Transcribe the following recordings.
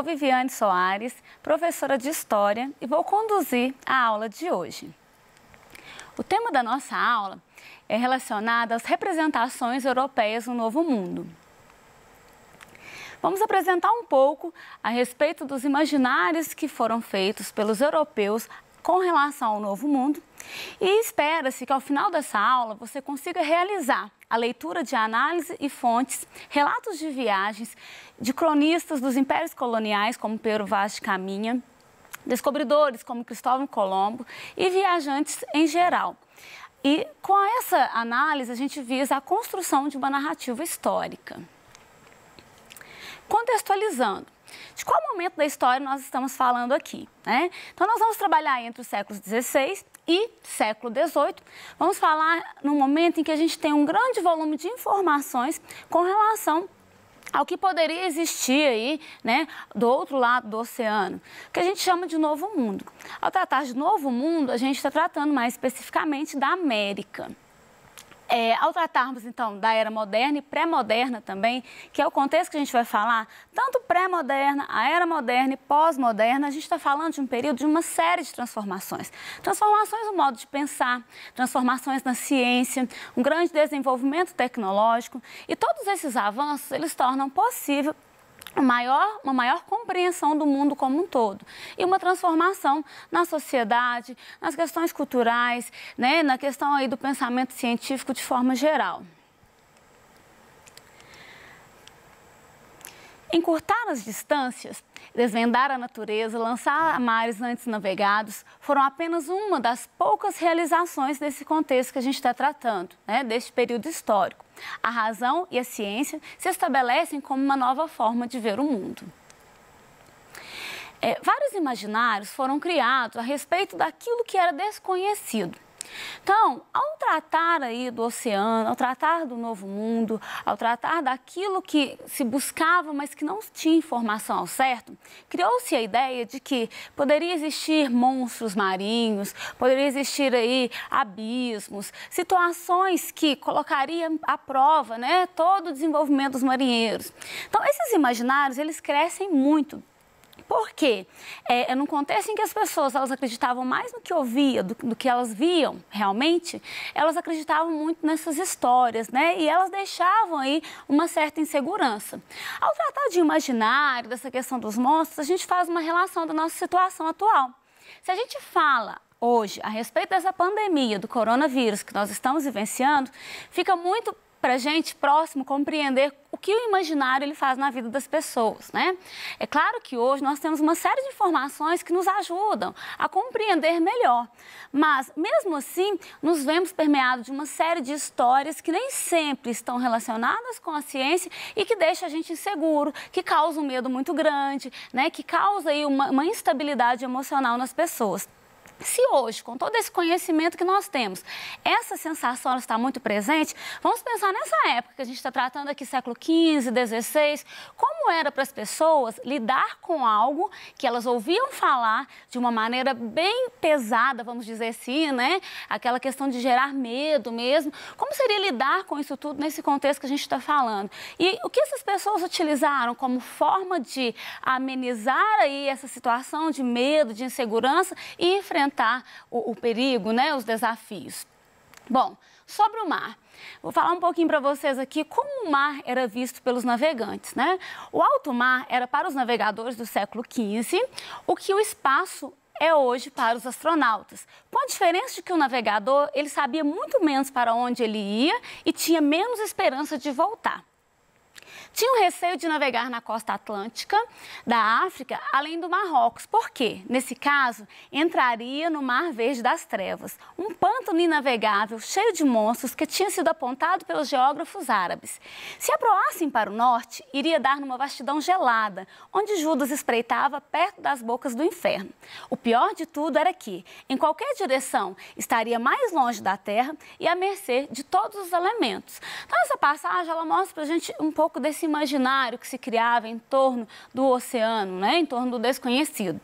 Sou Viviane Soares, professora de História e vou conduzir a aula de hoje. O tema da nossa aula é relacionado às representações europeias no Novo Mundo. Vamos apresentar um pouco a respeito dos imaginários que foram feitos pelos europeus com relação ao Novo Mundo e espera-se que ao final dessa aula você consiga realizar a leitura de análise e fontes, relatos de viagens de cronistas dos impérios coloniais como Pero Vaz de Caminha, descobridores como Cristóvão Colombo e viajantes em geral. E com essa análise a gente visa a construção de uma narrativa histórica. Contextualizando, de qual momento da história nós estamos falando aqui, né? Então, nós vamos trabalhar entre os séculos XVI e século XVIII. Vamos falar no momento em que a gente tem um grande volume de informações com relação ao que poderia existir aí, né, do outro lado do oceano, que a gente chama de Novo Mundo. Ao tratar de Novo Mundo, a gente está tratando mais especificamente da América. Ao tratarmos, então, da era moderna e pré-moderna também, que é o contexto que a gente vai falar, tanto pré-moderna, a era moderna e pós-moderna, a gente está falando de um período de uma série de transformações. Transformações no modo de pensar, transformações na ciência, um grande desenvolvimento tecnológico, e todos esses avanços, eles tornam possível uma maior compreensão do mundo como um todo e uma transformação na sociedade, nas questões culturais, né, na questão aí do pensamento científico de forma geral. Encurtar as distâncias, desvendar a natureza, lançar mares antes navegados, foram apenas uma das poucas realizações desse contexto que a gente está tratando, né, deste período histórico. A razão e a ciência se estabelecem como uma nova forma de ver o mundo. Vários imaginários foram criados a respeito daquilo que era desconhecido. Então, ao tratar aí do oceano, ao tratar do Novo Mundo, ao tratar daquilo que se buscava, mas que não tinha informação ao certo, criou-se a ideia de que poderia existir monstros marinhos, poderia existir aí abismos, situações que colocariam à prova, né, todo o desenvolvimento dos marinheiros. Então, esses imaginários, eles crescem muito. Por quê? Num contexto em que as pessoas elas acreditavam mais no que ouvia do que elas viam realmente, elas acreditavam muito nessas histórias, né? E elas deixavam aí uma certa insegurança. Ao tratar de imaginário, dessa questão dos monstros, a gente faz uma relação da nossa situação atual. Se a gente fala hoje a respeito dessa pandemia do coronavírus que nós estamos vivenciando, fica muito para a gente próximo compreender o que o imaginário ele faz na vida das pessoas, né? É claro que hoje nós temos uma série de informações que nos ajudam a compreender melhor, mas mesmo assim nos vemos permeados de uma série de histórias que nem sempre estão relacionadas com a ciência e que deixam a gente inseguro, que causa um medo muito grande, né? Que causa aí uma instabilidade emocional nas pessoas. Se hoje, com todo esse conhecimento que nós temos, essa sensação está muito presente, vamos pensar nessa época que a gente está tratando aqui, século XV, XVI, como era para as pessoas lidar com algo que elas ouviam falar de uma maneira bem pesada, vamos dizer assim, né? Aquela questão de gerar medo mesmo. Como seria lidar com isso tudo nesse contexto que a gente está falando? E o que essas pessoas utilizaram como forma de amenizar aí essa situação de medo, de insegurança e enfrentar o perigo, né, os desafios. Bom, sobre o mar, vou falar um pouquinho para vocês aqui como o mar era visto pelos navegantes, né? O alto mar era para os navegadores do século XV, o que o espaço é hoje para os astronautas, com a diferença de que o navegador ele sabia muito menos para onde ele ia e tinha menos esperança de voltar. Tinham receio de navegar na costa atlântica da África, além do Marrocos. Por quê? Nesse caso, entraria no Mar Verde das Trevas, um pântano inavegável, cheio de monstros, que tinha sido apontado pelos geógrafos árabes. Se aproassem para o norte, iria dar numa vastidão gelada, onde Judas espreitava perto das bocas do inferno. O pior de tudo era que, em qualquer direção, estaria mais longe da terra e à mercê de todos os elementos. Então, essa passagem, ela mostra para a gente um pouco desse imaginário que se criava em torno do oceano, né? Em torno do desconhecido.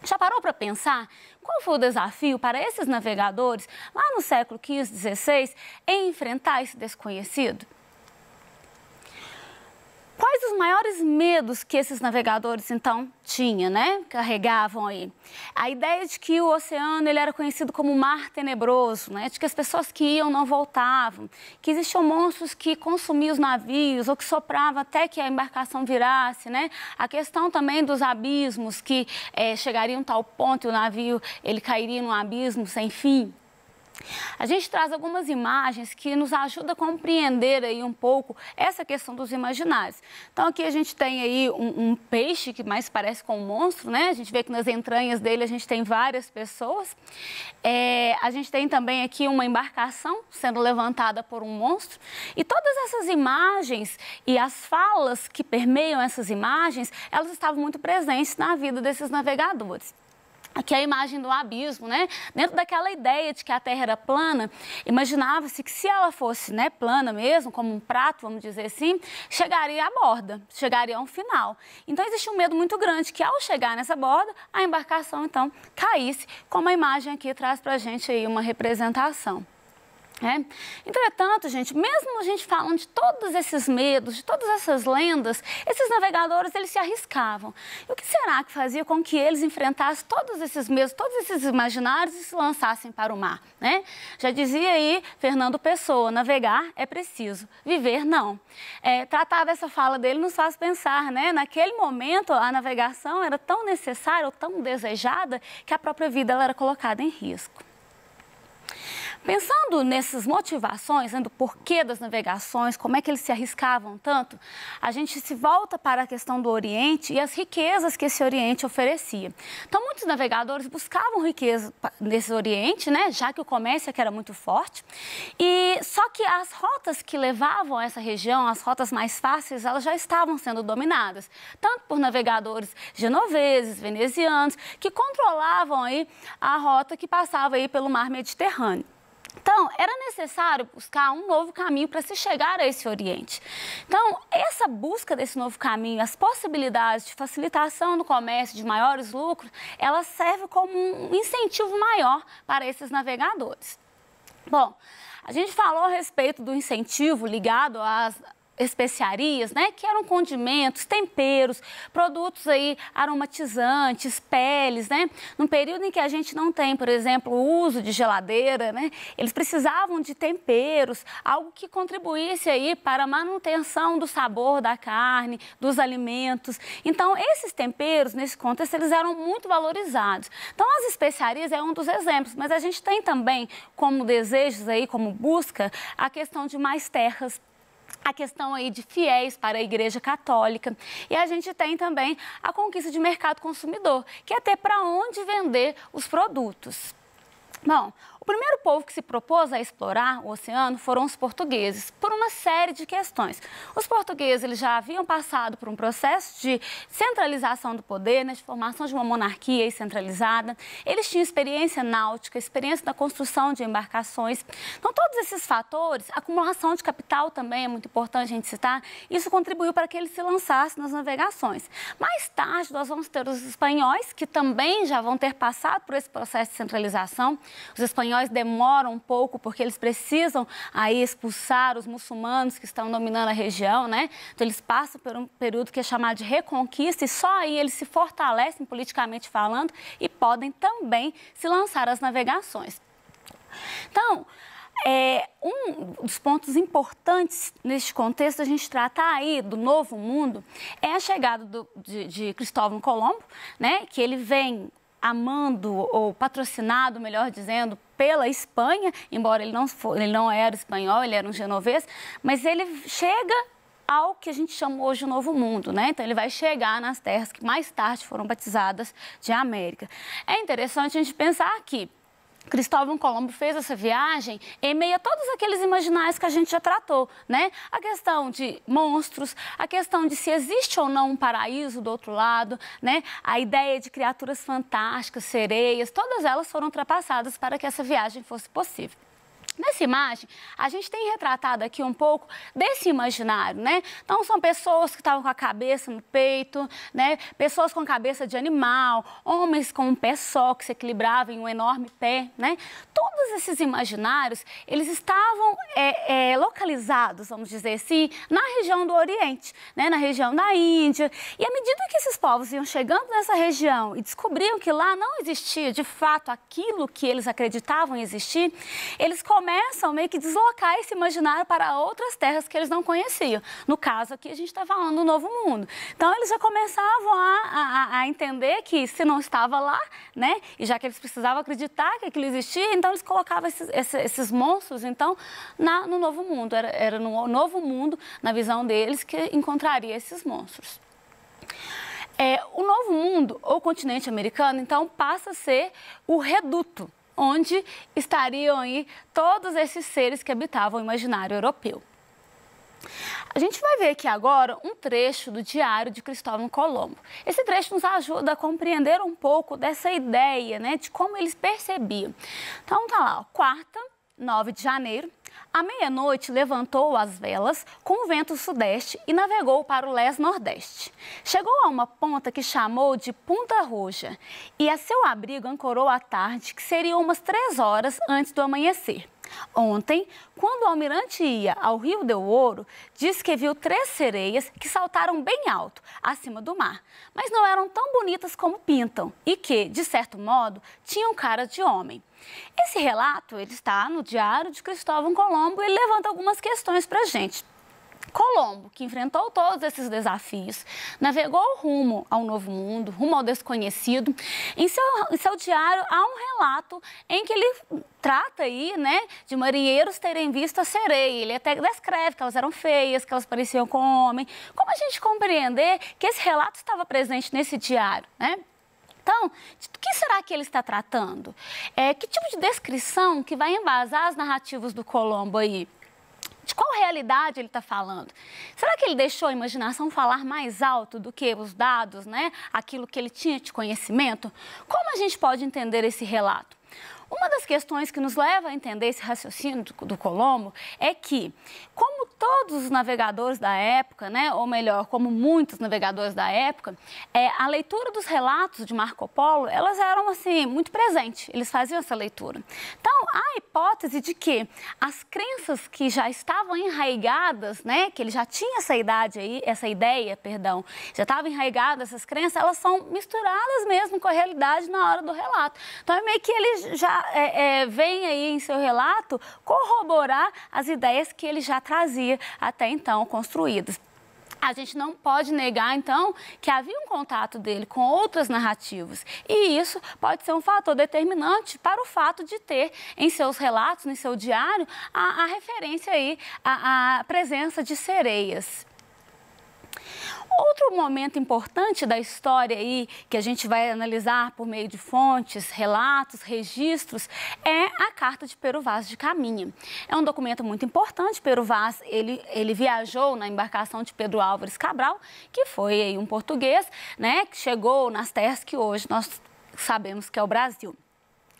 Já parou para pensar qual foi o desafio para esses navegadores lá no século XV, XVI em enfrentar esse desconhecido? Quais os maiores medos que esses navegadores, então, tinham, né? Carregavam aí? A ideia de que o oceano ele era conhecido como mar tenebroso, né? De que as pessoas que iam não voltavam, que existiam monstros que consumiam os navios ou que sopravam até que a embarcação virasse, né? A questão também dos abismos, que chegariam a tal ponto e o navio ele cairia num abismo sem fim. A gente traz algumas imagens que nos ajudam a compreender aí um pouco essa questão dos imaginários. Então aqui a gente tem aí um peixe que mais parece com um monstro, né? A gente vê que nas entranhas dele a gente tem várias pessoas. A gente tem também aqui uma embarcação sendo levantada por um monstro. E todas essas imagens e as falas que permeiam essas imagens, elas estavam muito presentes na vida desses navegadores. Aqui é a imagem do abismo, né? Dentro daquela ideia de que a Terra era plana, imaginava-se que se ela fosse, né, plana mesmo, como um prato, vamos dizer assim, chegaria à borda, chegaria a um final. Então existe um medo muito grande que ao chegar nessa borda, a embarcação então caísse, como a imagem aqui traz pra gente aí uma representação. Entretanto, gente, mesmo a gente falando de todos esses medos, de todas essas lendas, esses navegadores, eles se arriscavam. E o que será que fazia com que eles enfrentassem todos esses medos, todos esses imaginários e se lançassem para o mar, né? Já dizia aí Fernando Pessoa, navegar é preciso, viver não. Tratar dessa fala dele nos faz pensar, né? Naquele momento, a navegação era tão necessária ou tão desejada que a própria vida ela era colocada em risco. Pensando nessas motivações, do porquê das navegações, como é que eles se arriscavam tanto, a gente se volta para a questão do Oriente e as riquezas que esse Oriente oferecia. Então, muitos navegadores buscavam riqueza nesse Oriente, né, já que o comércio aqui era muito forte. E só que as rotas que levavam a essa região, as rotas mais fáceis, elas já estavam sendo dominadas, tanto por navegadores genoveses, venezianos, que controlavam aí a rota que passava aí pelo mar Mediterrâneo. Então, era necessário buscar um novo caminho para se chegar a esse Oriente. Então, essa busca desse novo caminho, as possibilidades de facilitação do comércio, de maiores lucros, ela serve como um incentivo maior para esses navegadores. Bom, a gente falou a respeito do incentivo ligado às especiarias, né, que eram condimentos, temperos, produtos aí aromatizantes, peles, né? Num período em que a gente não tem, por exemplo, o uso de geladeira, né? Eles precisavam de temperos, algo que contribuísse aí para a manutenção do sabor da carne, dos alimentos. Então, esses temperos, nesse contexto, eles eram muito valorizados. Então, as especiarias é um dos exemplos, mas a gente tem também como desejos aí, como busca, a questão de mais terras, a questão aí de fiéis para a Igreja Católica. E a gente tem também a conquista de mercado consumidor, que é ter para onde vender os produtos. Bom, o primeiro povo que se propôs a explorar o oceano foram os portugueses, por uma série de questões. Os portugueses eles já haviam passado por um processo de centralização do poder, né, de formação de uma monarquia centralizada. Eles tinham experiência náutica, experiência na construção de embarcações. Então, todos esses fatores, a acumulação de capital também é muito importante a gente citar, isso contribuiu para que eles se lançassem nas navegações. Mais tarde, nós vamos ter os espanhóis, que também já vão ter passado por esse processo de centralização. Os espanhóis demoram um pouco porque eles precisam aí expulsar os muçulmanos que estão dominando a região, né? Então eles passam por um período que é chamado de reconquista e só aí eles se fortalecem politicamente falando e podem também se lançar às navegações. Então, um dos pontos importantes neste contexto, a gente tratar aí do Novo Mundo, é a chegada de Cristóvão Colombo, né? Que ele vem amando ou patrocinado, melhor dizendo, pela Espanha, embora ele não era espanhol, ele era um genovês, mas ele chega ao que a gente chama hoje de Novo Mundo, né? Então, ele vai chegar nas terras que mais tarde foram batizadas de América. É interessante a gente pensar que Cristóvão Colombo fez essa viagem em meio a todos aqueles imaginários que a gente já tratou, né? A questão de monstros, a questão de se existe ou não um paraíso do outro lado, né? A ideia de criaturas fantásticas, sereias, todas elas foram ultrapassadas para que essa viagem fosse possível. Nessa imagem, a gente tem retratado aqui um pouco desse imaginário, né? Então, são pessoas que estavam com a cabeça no peito, né? Pessoas com cabeça de animal, homens com um pé só, que se equilibravam em um enorme pé, né? Todos esses imaginários, eles estavam localizados, vamos dizer assim, na região do Oriente, né? Na região da Índia. E à medida que esses povos iam chegando nessa região e descobriam que lá não existia, de fato, aquilo que eles acreditavam existir, eles começam meio que deslocar esse imaginário para outras terras que eles não conheciam. No caso aqui, a gente está falando do Novo Mundo. Então, eles já começavam a entender que se não estava lá, né, e já que eles precisavam acreditar que aquilo existia, então eles colocavam esses monstros, então, no Novo Mundo. Era no Novo Mundo, na visão deles, que encontraria esses monstros. O Novo Mundo, ou continente americano, então, passa a ser o reduto, onde estariam aí todos esses seres que habitavam o imaginário europeu. A gente vai ver aqui agora um trecho do Diário de Cristóvão Colombo. Esse trecho nos ajuda a compreender um pouco dessa ideia, né, de como eles percebiam. Então, tá lá, quarta, 9 de janeiro, à meia-noite levantou as velas com o vento sudeste e navegou para o leste-nordeste. Chegou a uma ponta que chamou de Punta Roja e a seu abrigo ancorou à tarde, que seriam umas 3 horas antes do amanhecer. Ontem, quando o almirante ia ao Rio do Ouro, disse que viu 3 sereias que saltaram bem alto, acima do mar, mas não eram tão bonitas como pintam e que, de certo modo, tinham cara de homem. Esse relato ele está no Diário de Cristóvão Colombo e ele levanta algumas questões para a gente. Colombo, que enfrentou todos esses desafios, navegou rumo ao Novo Mundo, rumo ao desconhecido. Em seu diário há um relato em que ele trata aí, né, de marinheiros terem visto a sereia. Ele até descreve que elas eram feias, que elas pareciam com homem. Como a gente compreender que esse relato estava presente nesse diário, né? Então, do que será que ele está tratando? Que tipo de descrição que vai embasar as narrativas do Colombo aí? De qual realidade ele está falando? Será que ele deixou a imaginação falar mais alto do que os dados, né? Aquilo que ele tinha de conhecimento? Como a gente pode entender esse relato? Uma das questões que nos leva a entender esse raciocínio do Colombo é que, como todos os navegadores da época, né, ou melhor, como muitos navegadores da época, a leitura dos relatos de Marco Polo, elas eram assim, muito presentes, eles faziam essa leitura. Então, há a hipótese de que as crenças que já estavam enraigadas, né, que ele já tinha essa ideia, já estavam enraigadas essas crenças, elas são misturadas mesmo com a realidade na hora do relato. Então, é meio que ele já vem aí em seu relato corroborar as ideias que ele já trazia até então construídas. A gente não pode negar, então, que havia um contato dele com outras narrativas. E isso pode ser um fator determinante para o fato de ter em seus relatos, em seu diário, a referência aí à presença de sereias. Outro momento importante da história aí, que a gente vai analisar por meio de fontes, relatos, registros, é a Carta de Pero Vaz de Caminha. É um documento muito importante. Pero Vaz, ele viajou na embarcação de Pedro Álvares Cabral, que foi aí um português, né, que chegou nas terras que hoje nós sabemos que é o Brasil.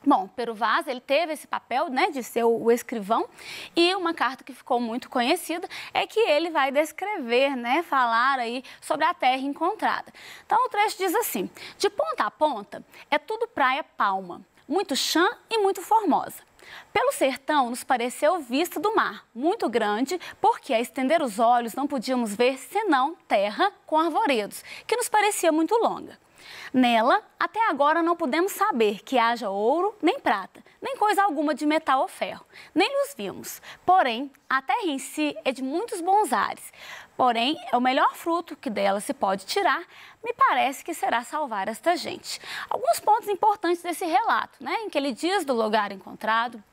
Bom, Pero Vaz, ele teve esse papel, né, de ser o escrivão, e uma carta que ficou muito conhecida é que ele vai descrever, né, falar aí sobre a terra encontrada. Então, o trecho diz assim: de ponta a ponta é tudo praia palma, muito chã e muito formosa. Pelo sertão nos pareceu vista do mar, muito grande, porque a estender os olhos não podíamos ver senão terra com arvoredos, que nos parecia muito longa. Nela, até agora não podemos saber que haja ouro, nem prata, nem coisa alguma de metal ou ferro, nem os vimos. Porém, a terra em si é de muitos bons ares. Porém, é o melhor fruto que dela se pode tirar, me parece que será salvar esta gente. Alguns pontos importantes desse relato, né, em que ele diz do lugar encontrado.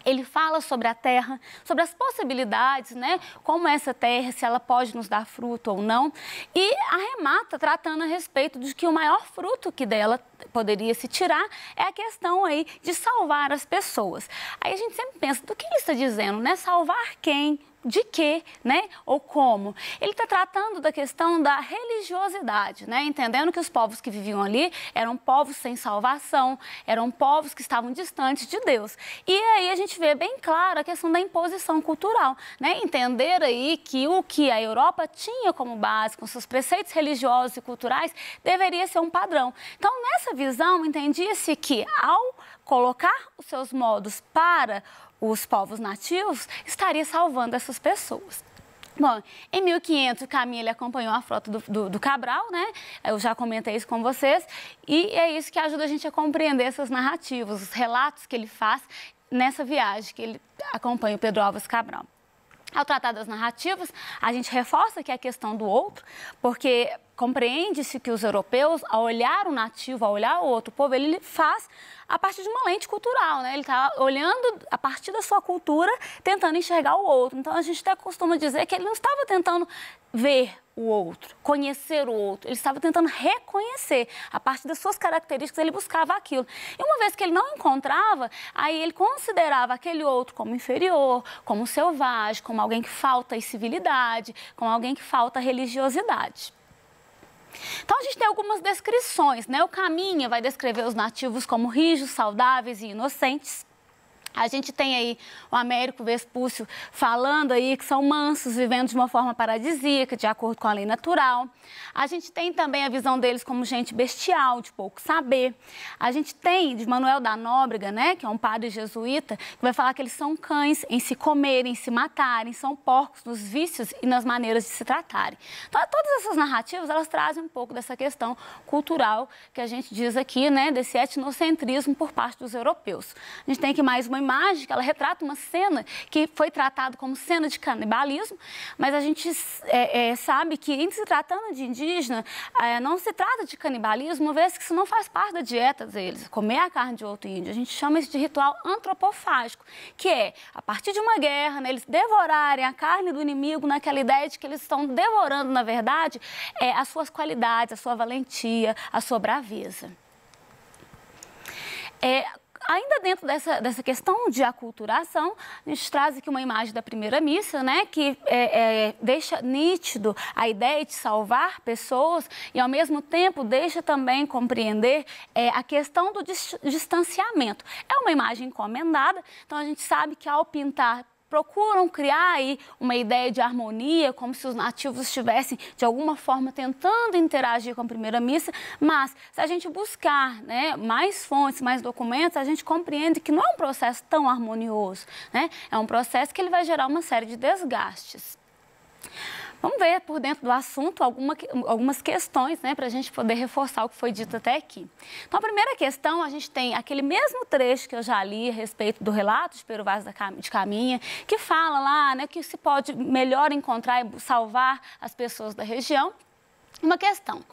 Ele fala sobre a terra, sobre as possibilidades, né? Como essa terra, se ela pode nos dar fruto ou não. E arremata tratando a respeito de que o maior fruto que dela poderia se tirar é a questão aí de salvar as pessoas. Aí a gente sempre pensa, do que ele está dizendo, né? Salvar quem? De quê, né? Ou como? Ele está tratando da questão da religiosidade, né? Entendendo que os povos que viviam ali eram povos sem salvação, eram povos que estavam distantes de Deus. E aí a gente vê bem claro a questão da imposição cultural, né? Entender aí que o que a Europa tinha como base, com seus preceitos religiosos e culturais, deveria ser um padrão. Então, nessa visão, entendia-se que ao colocar os seus modos para os povos nativos, estaria salvando essas pessoas. Bom, em 1500, Caminha ele acompanhou a frota do Cabral, né? Eu já comentei isso com vocês, e é isso que ajuda a gente a compreender essas narrativas, os relatos que ele faz nessa viagem que ele acompanha o Pedro Álvares Cabral. Ao tratar das narrativas, a gente reforça que é a questão do outro, porque compreende-se que os europeus, ao olhar o nativo, ao olhar o outro povo, ele faz a partir de uma lente cultural, né? Ele está olhando a partir da sua cultura, tentando enxergar o outro. Então, a gente até costuma dizer que ele não estava tentando ver o outro, conhecer o outro. Ele estava tentando reconhecer. A partir das suas características, ele buscava aquilo. E uma vez que ele não encontrava, aí ele considerava aquele outro como inferior, como selvagem, como alguém que falta civilidade, como alguém que falta religiosidade. Então, a gente tem algumas descrições, né? O Caminha vai descrever os nativos como rijos, saudáveis e inocentes. A gente tem aí o Américo Vespúcio falando aí que são mansos, vivendo de uma forma paradisíaca, de acordo com a lei natural. A gente tem também a visão deles como gente bestial, de pouco saber. A gente tem de Manuel da Nóbrega, né, que é um padre jesuíta, que vai falar que eles são cães em se comerem, em se matarem, são porcos nos vícios e nas maneiras de se tratarem. Então, todas essas narrativas, elas trazem um pouco dessa questão cultural que a gente diz aqui, né, desse etnocentrismo por parte dos europeus. A gente tem aqui mais uma imagem que ela retrata uma cena que foi tratada como cena de canibalismo, mas a gente sabe que, em se tratando de indígena, não se trata de canibalismo, uma vez que isso não faz parte da dieta deles, comer a carne de outro índio. A gente chama isso de ritual antropofágico, que é, a partir de uma guerra, né, eles devorarem a carne do inimigo naquela ideia de que eles estão devorando, na verdade, as suas qualidades, a sua valentia, a sua braveza. Ainda dentro dessa questão de aculturação, a gente traz aqui uma imagem da primeira missa, né, que deixa nítido a ideia de salvar pessoas e, ao mesmo tempo, deixa também compreender a questão do distanciamento. É uma imagem encomendada, então a gente sabe que, ao pintar, procuram criar aí uma ideia de harmonia, como se os nativos estivessem, de alguma forma, tentando interagir com a primeira missa, mas se a gente buscar, né, mais fontes, mais documentos, a gente compreende que não é um processo tão harmonioso, né? É um processo que ele vai gerar uma série de desgastes. Vamos ver por dentro do assunto algumas questões, né, para a gente poder reforçar o que foi dito até aqui. Então, a primeira questão, a gente tem aquele mesmo trecho que eu já li a respeito do relato de Pero Vaz de Caminha, que fala lá, né, que se pode melhor encontrar e salvar as pessoas da região. Uma questão.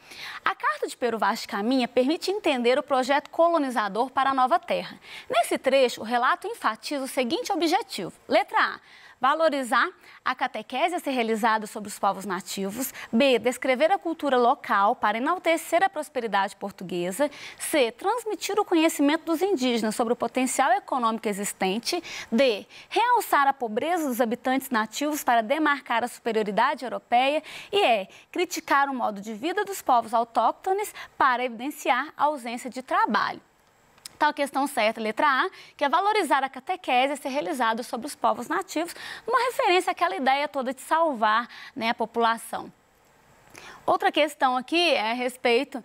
A Carta de Pero Vaz de Caminha permite entender o projeto colonizador para a nova terra. Nesse trecho, o relato enfatiza o seguinte objetivo. Letra A. Valorizar a catequese a ser realizada sobre os povos nativos. B. Descrever a cultura local para enaltecer a prosperidade portuguesa. C. Transmitir o conhecimento dos indígenas sobre o potencial econômico existente. D. Realçar a pobreza dos habitantes nativos para demarcar a superioridade europeia. E E. Criticar o modo de vida dos povos autóctones para evidenciar a ausência de trabalho. Então, a questão certa, letra A, que é valorizar a catequese a ser realizada sobre os povos nativos, uma referência àquela ideia toda de salvar, né, a população. Outra questão aqui é a respeito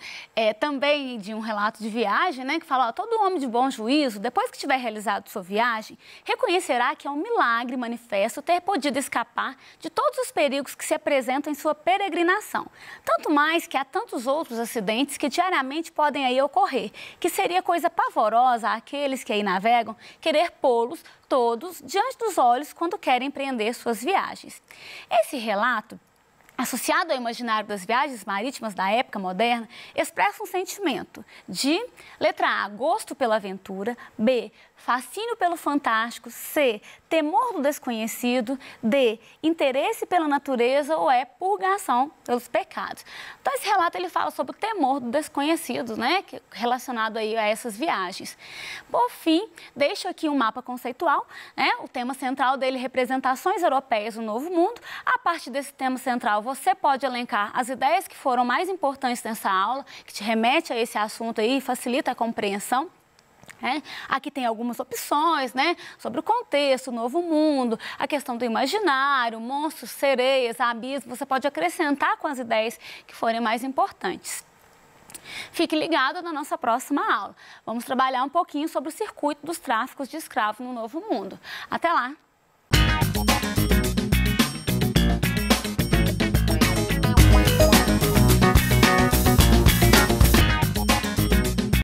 também de um relato de viagem, né, que fala, ó, todo homem de bom juízo, depois que tiver realizado sua viagem, reconhecerá que é um milagre manifesto ter podido escapar de todos os perigos que se apresentam em sua peregrinação. Tanto mais que há tantos outros acidentes que diariamente podem aí ocorrer, que seria coisa pavorosa àqueles que aí navegam querer pô-los todos diante dos olhos quando querem empreender suas viagens. Esse relato, associado ao imaginário das viagens marítimas da época moderna, expressa um sentimento de, letra A, gosto pela aventura, B, fascínio pelo fantástico, C, temor do desconhecido, D, interesse pela natureza ou E, purgação pelos pecados. Então, esse relato ele fala sobre o temor do desconhecido, né, relacionado aí a essas viagens. Por fim, deixo aqui um mapa conceitual, né, o tema central dele, representações europeias no Novo Mundo. A partir desse tema central, você pode elencar as ideias que foram mais importantes nessa aula, que te remete a esse assunto aí e facilita a compreensão. Aqui tem algumas opções, né, sobre o contexto, o Novo Mundo, a questão do imaginário, monstros, sereias, abismos. Você pode acrescentar com as ideias que forem mais importantes. Fique ligado na nossa próxima aula. Vamos trabalhar um pouquinho sobre o circuito dos tráficos de escravos no Novo Mundo. Até lá!